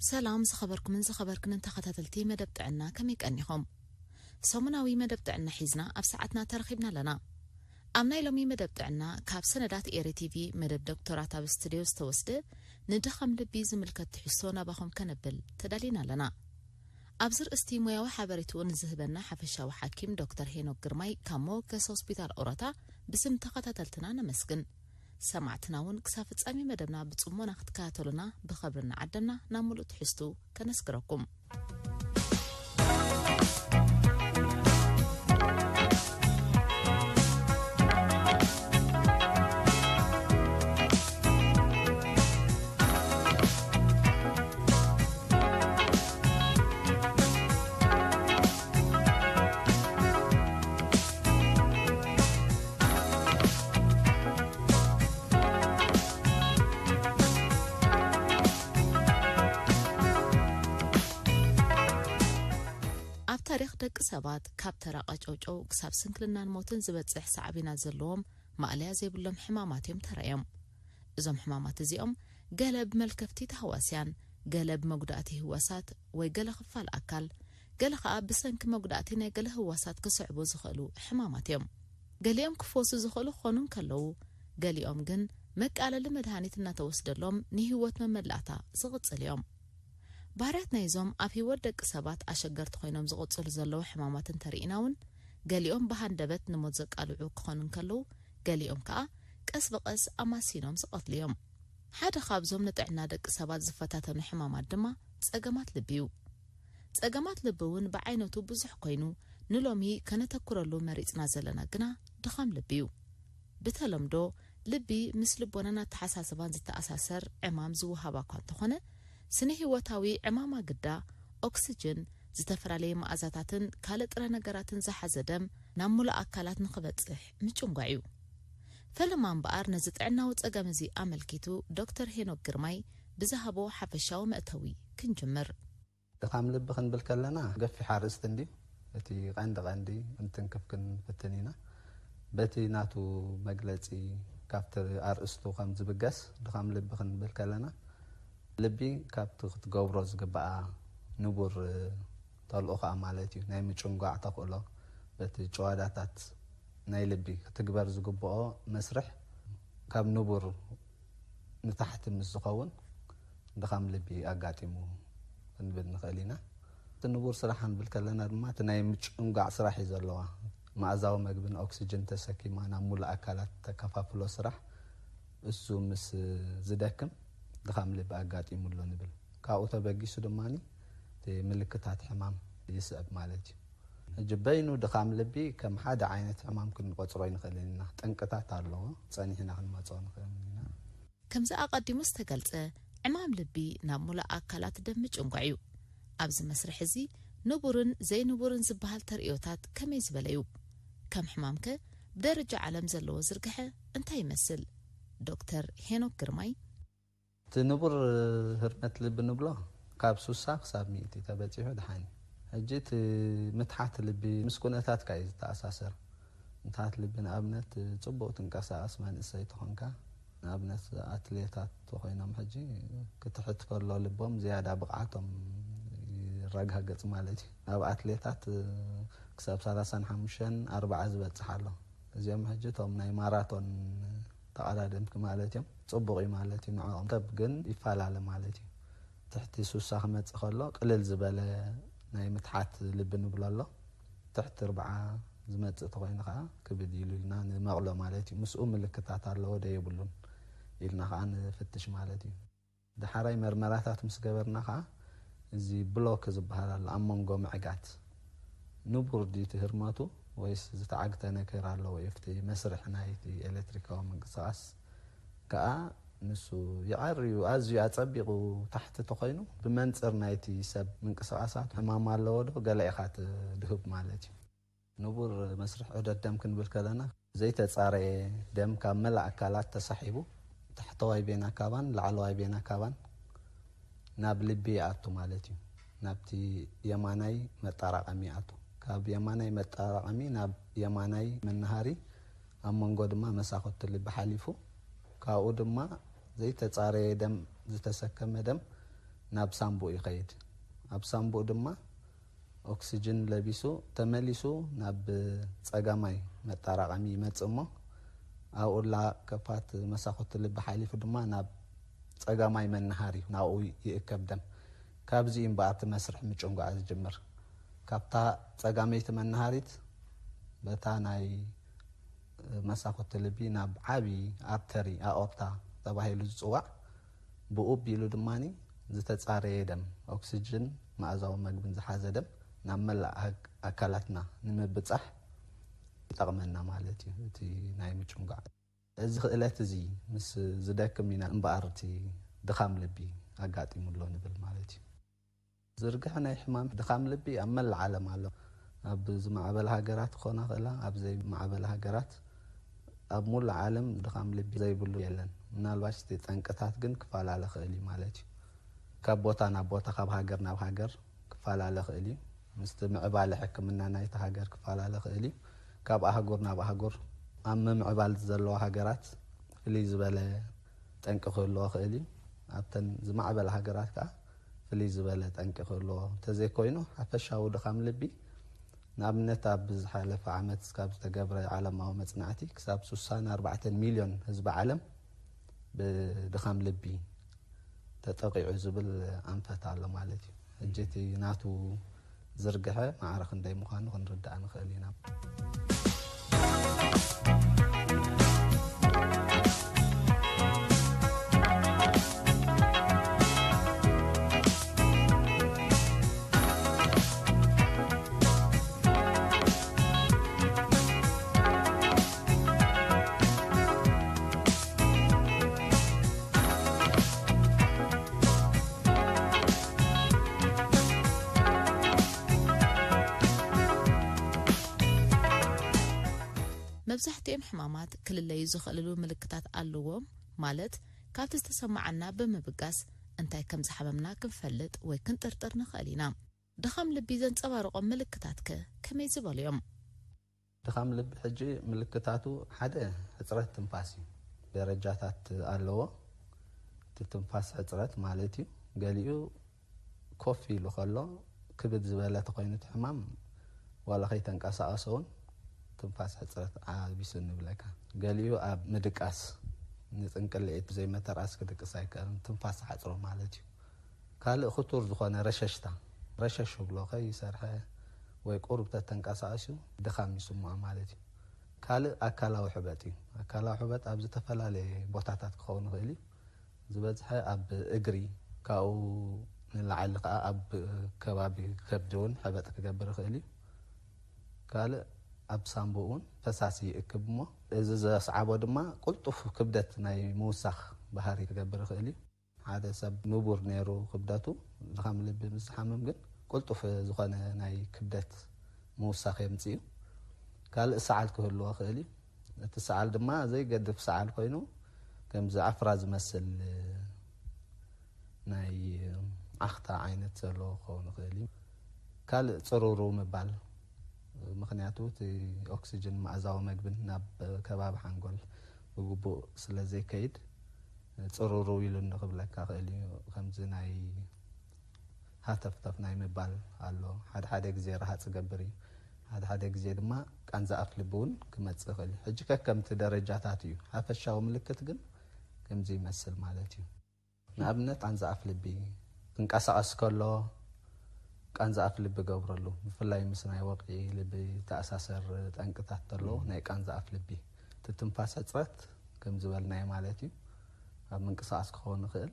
سلام زخبركم زخبركن انت خاتلتي مدب تعنا كم يقنيهم سومناوي مدب تعنا حيزنا اب ساعتنا ترخيبنا لنا امنا يلومي مدب تعنا كاب سندات ايري تي في مدب دكتورات اب استوديو توسد ندخم لبي زملكت حسونا بهم كنبل تدالينا لنا ابزر استيمويا وحبريتون زهبنا حفشا وحكيم دكتور هينوك جرماي كامو كس هوسبيتال اورتا بسم تخاتلتنا نمسكن سمعتناون كسافت أمي مدبنا بتصمونا ختكاتلنا بخبرنا عدنا ناملو تحستو كنسكركم تاريخ دق سبات كاب تراقاچوچو كساب سنكلنان موتن زبصح صعبينا زلوم ماليا زيبلهم حماماتهم ترايم ازم حمامات زيهم قلب ملكفتي تهواسيان قلب مقداتي هواسات ويقل خفال اكل قل خاب بسنك مقداتي نقل هواسات كصعبو زخلو حماماتهم قاليهم كفوس زخلو خونن كلو قاليهم جن مقاله لمدهانيتنا توسدلهم نهوت مملاتا زغص اليوم بارات نايزوم افي ودق سبات اشغرت خوينم زغصل زلو حماماتن تريناون قاليهم بهندبت نموزق العو كخونن كلو قاليهم كا قس بقس اماسينوم زقتليوم حدا خابزوم نطعنا دق سبات زفتاتن حمامات دما صقمات لبيو صقمات لبون بعينتو بزح كوينو نلومي كنتكرلو مريصنا زلنا غنا دخم لبيو بتلمدو لبي مثل بوننا تحساسبان زتاساسر امام زوهابا كنتخونه سنه هوتاوي عماما قدا أكسجين زتفرالي مأزاتاتن كالترى نقراتن زحزدم نامولا أكالات نخبتصح مجمقعيو فلما انبقار نزت عنا وتقامزي أملكيتو دكتور هينوك جرماي بزهبو حفشاو مأتوي كنجمر دقام لبخن بالكلنا قفي حارستن دي بتي غاندي انتن كفكن فتنينا بتي ناتو مقلتي كافتر أرستو خام زبقس دقام لبخن بالكلنا لبي كابت تقبرو زقبقى نبور طلقوخا مالتي ناي مچونقع تقولو بتي جواداتات ناي لبي تقبر زقبقى مسرح كاب نبور نتحت مزقون دخام لبي أقاتيمو نبد نخلينا النبور صراحة بالكلنا دمات ناي مچونقع صراح يزلوها مع زاو مقبن أكسجين تسكي معنا مول أكالات تكفافلو صراح السو مس زدكم دخام لب أقاتي مولو نبل كاوتا بقيسو دماني تي ملكتات حمام يسأب مالتي جبينو دخام لبي كم حدا عينة حمام كن قطروين خلينا تنكتات اللو تصاني هنا خن ما تصان خلينا كم زا أقدي مستقلت عمام لبي نامولا أكلات دمج أنقعيو أبز مسرح زي نبورن زي نبورن زبهال ترئيوتات كم يزبليو كم حمامك بدرجة عالم زلو زرقحة انتا يمثل دكتور هينوك جرماي تنبر هرمت لب نبلا كاب سوسا حساب ميتي تبعتيه دحاني هجيت متحت لبي مسكونتات كايز تاساسر متحت لبنا ابنت صبو تنقاساس ما نسيت خونكا ابنت اتليتات توخينم حجي كتحت كلو لبهم زياده بقعتهم رغها قص مالتي اب اتليتات كسب 35 4 زبصحالو ازيام حجتهم ناي ماراثون تقالادم كمالتيم صبغي مالتي نعم طب جن يفعل مالتي تحت سوسا خمت خلو قلل زباله ناي متحات لبن بلالو تحت 4 زمت تقوينا كبد يلولنا مغلو مالتي مسؤول ملكتات الله ودا يبلون يلنا خان فتش مالتي دحراي مرمراتات مسغبرنا خا زي بلوك زبحال امونغو معقات نبور دي تهرماتو ويس زتعقت نكر الله ويفتي مسرح نايتي الكتريكا ومنقصاص كا نسو يعريو ازي اصبيقو تحت تخينو بمنصر نايتي سب منقصاصات حمام الله دو غلايخات دهب مالتي نبور مسرح عدد دم كنبل كلنا زي تصاري دم كامل اكلات تسحيبو تحت واي بينا كابان لعلواي بينا كابان نابلبي اتو مالتي نابتي يماناي مطارقمي اتو كاب يماناي مطارقمي ناب يماناي منهاري امونغو دما مساخوت اللي بحاليفو كاو دما زي تصاري دم زتسكم دم ናብ ሳምቦ ይኸይድ ኣብ ሳምቦ ድማ ኦክሲጅን ለቢሱ ተመሊሱ ናብ ጸጋማይ መጣራቀሚ ይመጽሞ ኣውላ ከፋት መሳኹት ልብ ሓሊፉ ድማ ናብ ጸጋማይ መናሃሪ ናኡ ይእከብ ደም ካብዚ እምባኣት መስርሕ ምጭንጓዕ ዝጅምር ካብታ ጸጋመይቲ መናሃሪት በታ ናይ መሳኹት ልቢ ናብ ዓቢ ኣርተሪ ኣኦርታ ተባሂሉ ዝጽዋዕ ብኡ ቢሉ ድማኒ ዝተጻረየ ደም ኦክሲጅን ማእዛዊ መግብን ዝሓዘ ደም ናብ መላእ ኣካላትና ንምብጻሕ ይጠቕመና ማለት እዩ እቲ ናይ ምጭንጓዕ እዚ ክእለት እዚ ምስ ዝደክም ኢና እምበኣርቲ ድኻም ልቢ ኣጋጢሙሎ ንብል ማለት እዩ ዝርግሕ ናይ ሕማም ድኻም ልቢ ኣብ መላእ ዓለም ኣሎ ኣብ ዝማዕበለ ሃገራት ኮና ኸላ ኣብ ዘይ ማዕበለ ሃገራት ኣብ ሙሉእ ዓለም ድኻም ልቢ ዘይብሉ የለን ምናልባሽ እቲ ጠንቅታት ግን ክፈላለ ክእል ማለት እዩ ካብ ቦታ ናብ ቦታ ካብ ሃገር ናብ ሃገር ክፈላለ ክእል እዩ ምስቲ ምዕባለ ሕክምና ናይቲ ሃገር ክፈላለ ክእል እዩ ካብ ኣህጉር ናብ ኣህጉር ኣብ ምዕባል ዘለዋ ሃገራት ፍልይ ዝበለ ጠንቂ ክህልዎ ክእል እዩ ኣብተን ዝማዕበለ ሃገራት ከዓ ፍልይ ዝበለ ጠንቂ ክህልዎ እንተዘይኮይኑ ሓፈሻዊ ድኻም ልቢ ንኣብነት ኣብ ዝሓለፈ ዓመት ካብ ዝተገብረ ዓለማዊ መጽናዕቲ ክሳብ 64 ሚልዮን ህዝቢ ዓለም ብድኻም ልቢ ተጠቂዑ ዝብል ኣንፈት ኣሎ ማለት እዩ ሕጂ እቲ ናቱ ዝርግሐ ማዕረኽ እንዳይ ምዃኑ ክንርዳእ ንኽእል ኢና መብዛሕትኦም ሕማማት ክልለዩ ዝኽእሉ ምልክታት ኣለዎም ማለት ካብቲ ዝተሰማዓና ብምብጋስ እንታይ ከም ዝሓመምና ክንፈልጥ ወይ ክንጥርጥር ንኽእል ኢና ድኻም ልቢ ዘንጸባርቖም ምልክታት ከመይ ዝበሉ እዮም ድኻም ልቢ ሕጂ ምልክታቱ ሓደ ሕጽረት ትንፋስ እዩ ደረጃታት ኣለዎ እቲ ትንፋስ ሕጽረት ማለት እዩ ገሊኡ ኮፍ ኢሉ ከሎ ክብድ ዝበለ ተኾይኑ ሕማም ዋላ ከይተንቀሳቐሰ እውን ትንፋስ ሕጽረት ዓቢሱ ንብለካ ገሊኡ ኣብ ምድቃስ ንጥንቅልዒት ብዘይ መተርኣስ ክድቅስ ኣይከኣልን ትንፋስ ሓጽሮ ማለት እዩ ካልእ ክቱር ዝኾነ ረሸሽታ ረሸሽ ብሎ ከይሰርሐ ወይ ቁርብ ተንቀሳቐሱ ድኻም ይስምዖ ማለት እዩ ካልእ ኣካላዊ ሕበጥ እዩ ኣካላዊ ሕበጥ ኣብ ዝተፈላለየ ቦታታት ክኸውን ይኽእል እዩ ዝበዝሐ ኣብ እግሪ ካብኡ ንላዕሊ ከዓ ኣብ ከባቢ ከብዲ እውን ሕበጥ ክገብር ይኽእል እዩ ካልእ ኣብ ሳምቦ እውን ፈሳሲ ይእክብ እሞ እዚ ዘስዓቦ ድማ ቁልጡፍ ክብደት ናይ ምውሳኽ ባህሪ ክገብር ይኽእል እዩ ሓደ ሰብ ንቡር ነይሩ ክብደቱ ድኻም ልቢ ምስ ሓመም ግን ቁልጡፍ ዝኾነ ናይ ክብደት ምውሳኽ የምጽእ እዩ ካልእ ሰዓል ክህልዎ ክእል እዩ እቲ ሰዓል ድማ ዘይገድፍ ሰዓል ኮይኑ ከምዚ ዓፍራ ዝመስል ናይ ዓኽታ ዓይነት ዘለዎ ክኸውን ይኽእል እዩ ካልእ ፅሩሩ ምባል ምክንያቱ እቲ ኦክሲጅን ማእዛዊ መግብን ናብ ከባቢ ሓንጎል ብግቡእ ስለ ዘይከይድ ፅሩሩ ኢሉ ንኽብለካ ክእል እዩ ከምዚ ናይ ሃተፍተፍ ናይ ምባል ኣሎ ሓደ ግዜ ረሃፅ ገብር እዩ ሓደ ግዜ ድማ ቃንዛ ኣፍ ልቢ እውን ክመጽእ ይኽእል እዩ ሕጂ ከከምቲ ደረጃታት እዩ ሓፈሻዊ ምልክት ግን ከምዚ ይመስል ማለት እዩ ንኣብነት ቃንዛ ኣፍ ልቢ ክንቀሳቐስ ከሎ ቃንዛ ኣፍ ልቢ ገብረሉ ብፍላይ ምስ ናይ ወቕዒ ልቢ ተኣሳሰር ጠንቅታት ተሎ ናይ ቃንዛ ኣፍ ልቢ ትንፋስ ሕጽረት ከም ዝበልናዮ ማለት እዩ ኣብ ምንቅስቓስ ክኸውን ይኽእል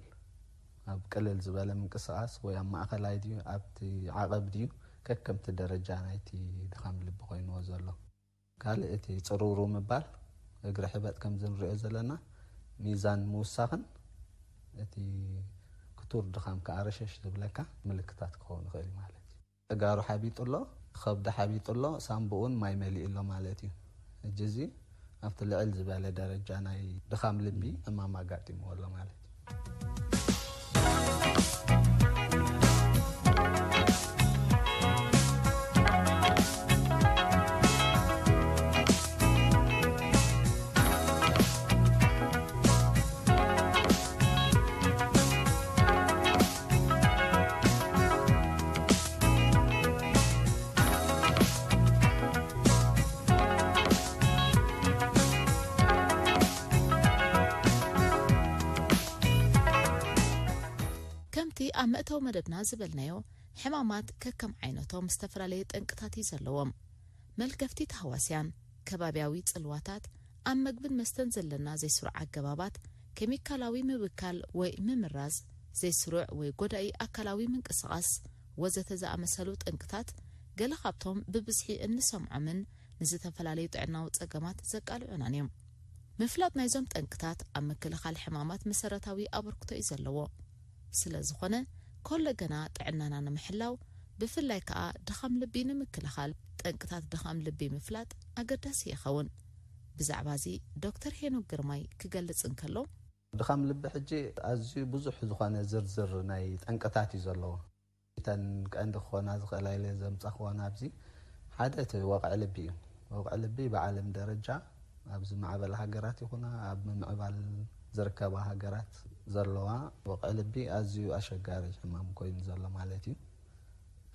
ኣብ ቅልል ዝበለ ምንቅስቓስ ወይ ኣብ ማእኸላይ ድዩ ኣብቲ ዓቐብ ድዩ ከከምቲ ደረጃ ናይቲ ድኻም ልቢ ኮይንዎ ዘሎ ካልእ እቲ ፅሩሩ ምባል እግሪ ሕበጥ ከም ዝንሪኦ ዘለና ሚዛን ምውሳኽን እቲ ክቱር ድኻም ከዓ ረሸሽ ዝብለካ ምልክታት ክኸውን ይኽእል ማለት እዩ እጋሩ ሓቢጡሎ ከብዲ ሓቢጡሎ ሳምቡኡን ማይ መሊኡሎ ማለት እዩ እጂ እዚ ኣብቲ ልዕል ዝበለ ደረጃ ናይ ድኻም ልቢ ሕማም ኣጋጢምዎ ኣሎ ማለት እዩ ከምቲ ኣብ መእተው መደብና ዝበልናዮ ሕማማት ከከም ዓይነቶም ዝተፈላለዩ ጠንቅታት ይዘለዎም መልከፍቲ ተህዋስያን ከባቢያዊ ጽልዋታት ኣብ መግብን መስተን ዘለና ዘይስሩዕ ኣገባባት ኬሚካላዊ ምብካል ወይ ምምራዝ ዘይስሩዕ ወይ ጎዳኢ ኣካላዊ ምንቅስቓስ ወዘተ ዝኣመሰሉ ጠንቅታት ገለ ካብቶም ብብዝሒ እንሰምዖምን ንዝተፈላለዩ ጥዕናዊ ጸገማት ዘቃልዑናን እዮም ምፍላጥ ናይዞም ጠንቅታት ኣብ ምክልኻል ሕማማት መሰረታዊ ኣበርክቶ እዩ ዘለዎ ስለ ዝኾነ ኮለ ገና ጥዕናና ንምሕላው ብፍላይ ከዓ ድኻም ልቢ ንምክልኻል ጠንቅታት ድኻም ልቢ ምፍላጥ ኣገዳሲ ይኸውን ብዛዕባ እዚ ዶክተር ሄኖክ ግርማይ ክገልጽ እንከሎ ድኻም ልቢ ሕጂ ኣዝዩ ብዙሕ ዝኾነ ዝርዝር ናይ ጠንቅታት እዩ ዘለዎ እተን ቀንዲ ክኾና ዝኽእላ ኢለ ዘምፀኽዎና ኣብዚ ሓደ እቲ ወቕዒ ልቢ እዩ ወቕዒ ልቢ ብዓለም ደረጃ ኣብዚ ማዕበል ሃገራት ይኹና ኣብ ምዕባል ዝርከባ ሃገራት ዘለዋ ወቕዒ ልቢ ኣዝዩ ኣሸጋሪ ሕማም ኮይኑ ዘሎ ማለት እዩ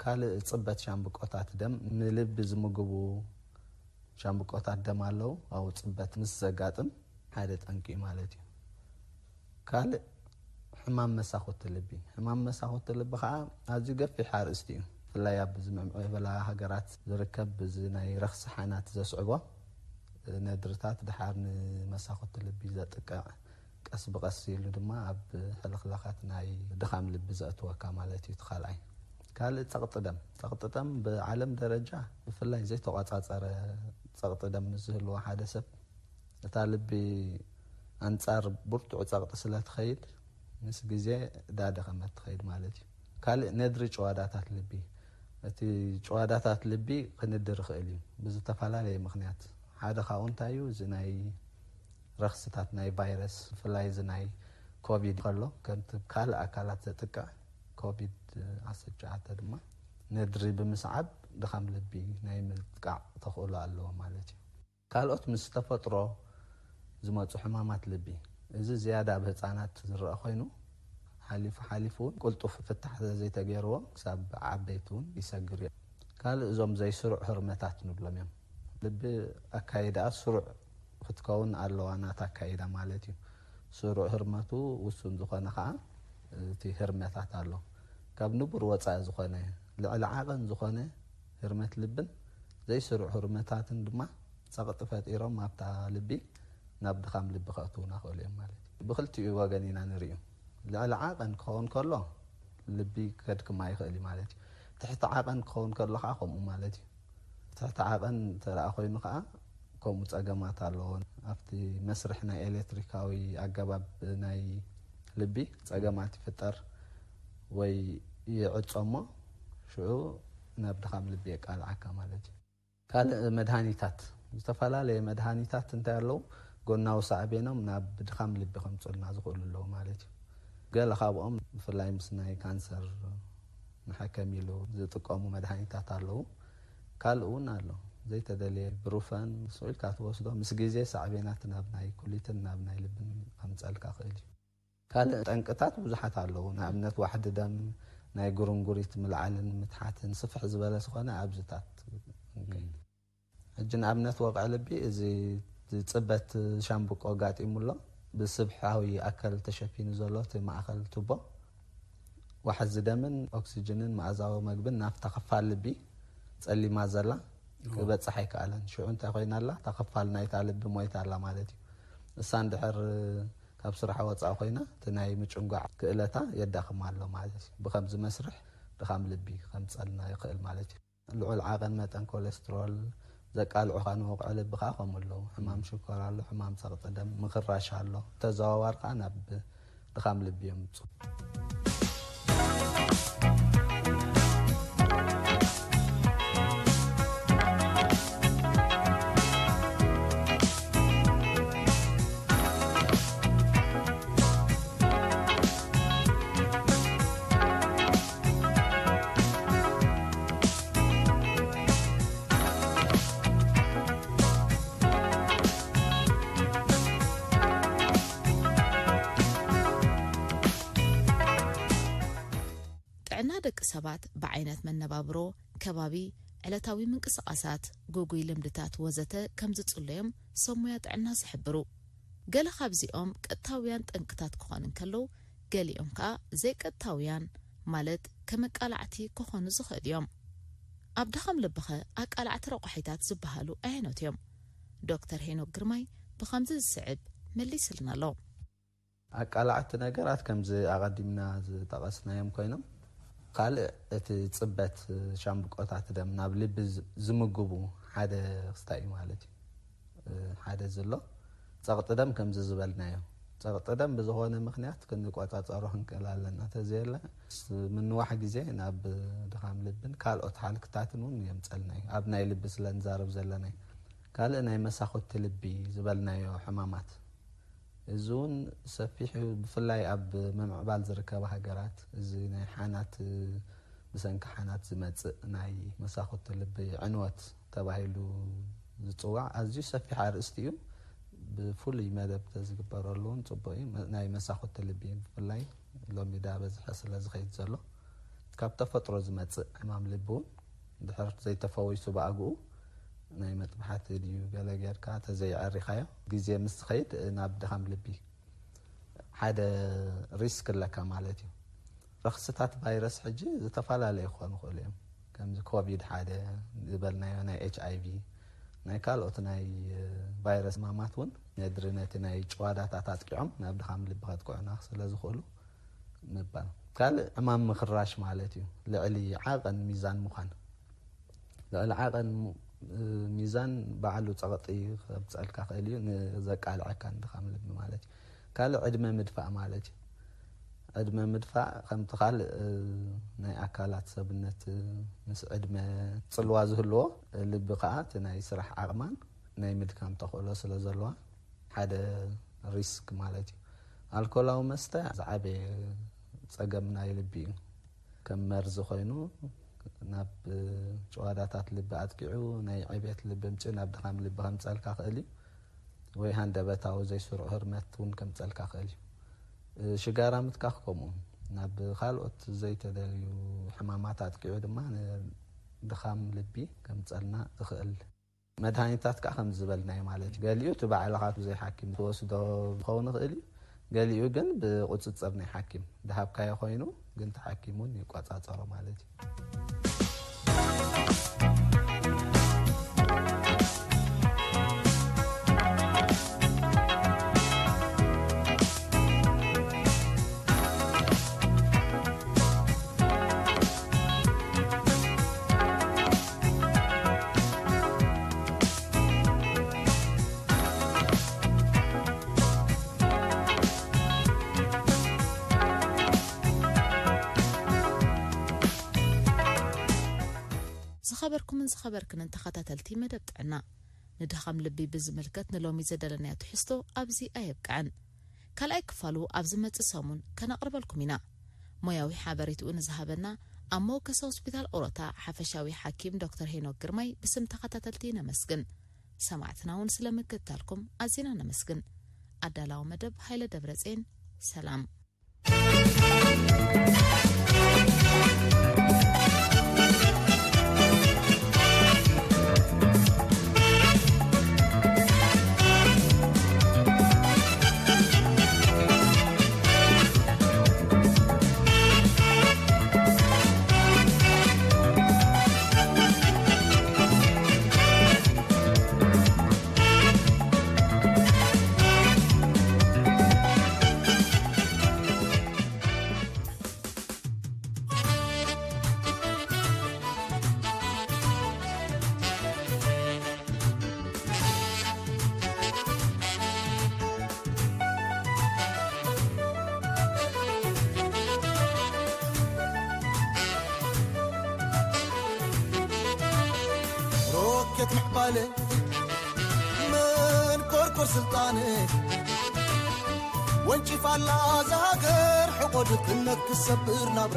ካልእ ጽበት ሻምብቆታት ደም ንልቢ ዝምግቡ ሻምብቆታት ደም ኣለው ኣብ ጽበት ምስ ዘጋጥም ሓደ ጠንቂ ማለት እዩ ካልእ ሕማም መሳኹቲ ልቢ ሕማም መሳኹቲ ልቢ ከዓ ኣዝዩ ገፊሕ ኣርእስቲ እዩ ብፍላይ ኣብ ዝምዕበላ ሃገራት ዝርከብ ብዚ ናይ ረኽሲ ሓናት ዘስዕቦ ነድርታት ድሓር ንመሳኹቲ ልቢ ዘጥቀዕ ቀስ ብቐስ ኢሉ ድማ ኣብ ሕልኽለኻት ናይ ድኻም ልቢ ዘእትወካ ማለት እዩ ትኻልኣይ ካልእ ጸቕጢ ደም ብዓለም ደረጃ ብፍላይ ዘይተቆጻጸረ ጸቕጢ ደም ዝህልዎ ሓደ ሰብ እታ ልቢ ኣንጻር ብርቱዕ ጸቕጢ ስለ ትኸይድ ምስ ግዜ ዳደኸመት ትኸይድ ማለት እዩ ካልእ ነድሪ ጨዋዳታት ልቢ እቲ ጨዋዳታት ልቢ ክንድር ይኽእል እዩ ብዝተፈላለየ ምኽንያት ሓደ ካብኡ እንታይ እዩ እዚ ናይ ረኽስታት ናይ ቫይረስ ብፍላይ እዚ ናይ ኮቪድ ከሎ ከምቲ ካልእ ኣካላት ዘጥቅዕ ኮቪድ-19 ድማ ነድሪ ብምስዓብ ድኻም ልቢ ናይ ምጥቃዕ ተኽእሎ ኣለዎ ማለት እዩ ካልኦት ምስ ተፈጥሮ ዝመፁ ሕማማት ልቢ እዚ ዝያዳ ኣብ ህፃናት ዝረአ ኮይኑ ሓሊፉ ቁልጡፍ ፍታሕ ዘይተገይርዎ ክሳብ ዓበይቲ እውን ይሰግር እዩ ካልእ እዞም ዘይስሩዕ ህርመታት ንብሎም እዮም ልቢ ኣካይዳ ስሩዕ ክትከውን ኣለዋ ናታ ኣካይዳ ማለት እዩ ስሩዕ ህርመቱ ውሱን ዝኾነ ከዓ እቲ ህርመታት ኣሎ ካብ ንቡር ወፃኢ ዝኾነ ልዕሊ ዓቐን ዝኾነ ህርመት ልብን ዘይስሩዕ ህርመታትን ድማ ጸቕጢ ፈጢሮም ኣብታ ልቢ ናብ ድኻም ልቢ ከእትውና ክእሉ እዮም ማለት እዩ ብክልቲኡ ወገን ኢና ንሪኡ ልዕሊ ዓቐን ክኸውን ከሎ ልቢ ከድክማ ይኽእል ማለት እዩ ትሕቲ ዓቐን ክኸውን ከሎ ከዓ ከምኡ ማለት እዩ ትሕቲ ዓቐን ተረኣ ኮይኑ ከዓ ከምኡ ጸገማት ኣለዎ ኣብቲ መስርሕ ናይ ኤሌክትሪካዊ ኣገባብ ናይ ልቢ ጸገማት ይፍጠር ወይ ይዕጾሞ ሽዑ ናብ ድኻም ልቢ የቃልዓካ ማለት እዩ ካልእ መድሃኒታት ዝተፈላለዩ መድሃኒታት እንታይ ኣለዉ ጎናዊ ሳዕቤኖም ናብ ድኻም ልቢ ከምፅኡልና ዝኽእሉ ኣለዉ ማለት እዩ ገለ ካብኦም ብፍላይ ምስ ናይ ካንሰር ንሓከም ኢሉ ዝጥቀሙ መድሃኒታት ኣለዉ ካልእ እውን ኣሎ ዘይተደልየ ብሩፈን ስኢልካ ትወስዶ ምስ ግዜ ሳዕቤናት ናብ ናይ ኩሊትን ናብ ናይ ልብን ከምፀልካ ክእል እዩ ካልእ ጠንቅታት ብዙሓት ኣለዉ ንኣብነት ዋሕዲ ደም ናይ ጉርንጉሪት ምልዓልን ምትሓትን ስፍሕ ዝበለ ዝኾነ ኣብዝታት ሕጂ ንኣብነት ወቕዒ ልቢ እዚ ጽበት ሻምብቆ ጋጢሙሎ ብስብሓዊ ኣካል ተሸፊኑ ዘሎ እቲ ማእኸል ቱቦ ዋሕዚ ደምን ኦክሲጅንን መኣዛዊ መግብን ናብታ ኸፋል ልቢ ጸሊማ ዘላ ክበፅሕ ኣይከኣለን ሽዑ እንታይ ኮይና ኣላ ተኸፋል ናይታ ልቢ ሞይታ ኣላ ማለት እዩ እሳ እንድሕር ካብ ስራሕ ወፃኢ ኮይና እቲ ናይ ምጭንጓዕ ክእለታ የዳኽማ ኣሎ ማለት እዩ ብከምዚ መስርሕ ድኻም ልቢ ከምፀልና ይኽእል ማለት እዩ ልዑል ዓቐን መጠን ኮሌስትሮል ዘቃልዑ ኻ ንወቕዒ ልቢ ከዓ ከምኡ ኣለዉ ሕማም ሽኮር ኣሎ ሕማም ጸቕጢ ደም ምኽራሽ ኣሎ ተዘዋዋር ከዓ ናብ ድኻም ልቢ የምፁ ደቂ ሰባት ብዓይነት መነባብሮ ከባቢ ዕለታዊ ምንቅስቓሳት ጎጎይ ልምድታት ወዘተ ከም ዝጽለዮም ሰሙያ ጥዕና ዝሕብሩ ገለ ካብዚኦም ቀጥታውያን ጠንቅታት ክኾኑ እንከለዉ ገሊኦም ከዓ ዘይቀጥታውያን ማለት ከመቃላዕቲ ክኾኑ ዝኽእል እዮም ኣብ ድኻም ልብኸ ኣቃላዕቲ ረቑሒታት ዝበሃሉ ኣይኖት እዮም ዶክተር ሄኖክ ግርማይ ብኸምዚ ዝስዕብ መሊስልና ኣሎ ኣቃላዕቲ ነገራት ከምዚ ኣቐዲምና ዝጠቐስናዮም ኮይኖም ካልእ እቲ ጽበት ሻምብቆታት ደም ናብ ልቢ ዝምግቡ ሓደ ክስታይ ማለት እዩ ሓደ ዘሎ ጸቕጢ ደም ከምዚ ዝበልናዮ ጸቕጢ ደም ብዝኾነ ምኽንያት ክንቆጻጸሮ ክንክእል ኣለና ተዘየለ ምንዋሕ ግዜ ናብ ድኻም ልብን ካልኦት ሓልክታትን እውን የምጸልና እዩ ኣብ ናይ ልቢ ስለ ንዛረብ ዘለና ካልእ ናይ መሳኹቲ ልቢ ዝበልናዮ ሕማማት እዚ እውን ሰፊሕ ብፍላይ ኣብ ምምዕባል ዝርከባ ሃገራት እዚ ናይ ሓናት ብሰንኪ ሓናት ዝመጽእ ናይ መሳኹቲ ልቢ ዕንወት ተባሂሉ ዝጽዋዕ ኣዝዩ ሰፊሕ ኣርእስቲ እዩ ብፍሉይ መደብ ተዝግበረሉን ጽቡቕ እዩ ናይ መሳኹቲ ልቢ ብፍላይ ሎሚ ዳበዝሐ ስለ ዝኸይድ ዘሎ ካብ ተፈጥሮ ዝመጽእ ሕማም ልቢ እውን ድሕሪ ዘይተፈወሱ ብኣግኡ ናይ መጥባሕቲ ድዩ ገለ ጌርካ ተዘይዕሪኻዮ ግዜ ምስ ኸይድ ናብ ድኻም ልቢ ሓደ ሪስክ ለካ ማለት እዩ ረኽስታት ቫይረስ ሕጂ ዝተፈላለዩ ክኾኑ ይኽእሉ እዮም ከምዚ ኮቪድ ሓደ ዝበልናዮ ናይ HIV ናይ ካልኦት ናይ ቫይረስ ሕማማት እውን ነድሪ ነቲ ናይ ጨዋዳታት ኣጥቂዖም ናብ ድኻም ልቢ ከጥቅዑና ስለ ዝኽእሉ ምባል ካልእ ሕማም ምኽራሽ ማለት እዩ ልዕሊ ዓቐን ሚዛን ምዃን ልዕሊ ዓቐን ሚዛን ባዕሉ ጸቕጢ ከብጸልካ ክእል እዩ ንዘቃልዐካ ድኻም ልቢ ማለት እዩ ካልእ ዕድመ ምድፋእ ማለት እዩ ዕድመ ምድፋእ ከምቲ ካልእ ናይ ኣካላት ሰብነት ምስ ዕድመ ጽልዋ ዝህልዎ ልቢ ከዓ እቲ ናይ ስራሕ ዓቕማን ናይ ምድካም ተኽእሎ ስለ ዘለዋ ሓደ ሪስክ ማለት እዩ ኣልኮላዊ መስተ ዝዓበየ ጸገም ናይ ልቢ እዩ ከም መርዚ ኮይኑ ናብ ጨዋዳታት ልቢ ኣጥቂዑ ናይ ዕብየት ልቢ ምጭ ናብ ድኻም ልቢ ከምጸልካ ክእል እዩ ወይ ሃንደበታዊ ዘይስሩዕ ህርመት እውን ከምጸልካ ክእል እዩ ሽጋራ ምትካኽ ከምኡ ናብ ካልኦት ዘይተደልዩ ሕማማት ኣጥቂዑ ድማ ድኻም ልቢ ከምጸልና ዝኽእል መድሃኒታት ከዓ ከም ዝበልናዮ ማለት እዩ ገሊኡ እቲ ባዕልኻ ብዘይ ሓኪም ትወስዶ ክኸውን ይኽእል እዩ ገሊኡ ግን ብቁፅጽር ናይ ሓኪም ድሃብካዮ ኮይኑ ግን ተሓኪም እውን ይቆጻጸሮ ማለት እዩ ዝኸበርክን ተኸታተልቲ መደብ ጥዕና ንድኻም ልቢ ብዝምልከት ንሎሚ ዘደለናዮ ትሕዝቶ ኣብዚ ኣይብቃዕን ካልኣይ ክፋሉ ኣብ ዝመጽእ ሰሙን ከነቕርበልኩም ኢና ሞያዊ ሓበሬትኡ ንዝሃበና ኣብ ሞገስ ሆስፒታል ኦሮታ ሓፈሻዊ ሓኪም ዶክተር ሄኖክ ግርማይ ብስም ተኸታተልቲ ነመስግን ሰማዕትና እውን ስለምክትታልኩም ኣዚና ነመስግን ኣዳላዊ መደብ ሃይለ ደብረጽዮን ሰላም من كركر سلطاني وانشي فعلا زاقر حقودك انك تسبر نبرك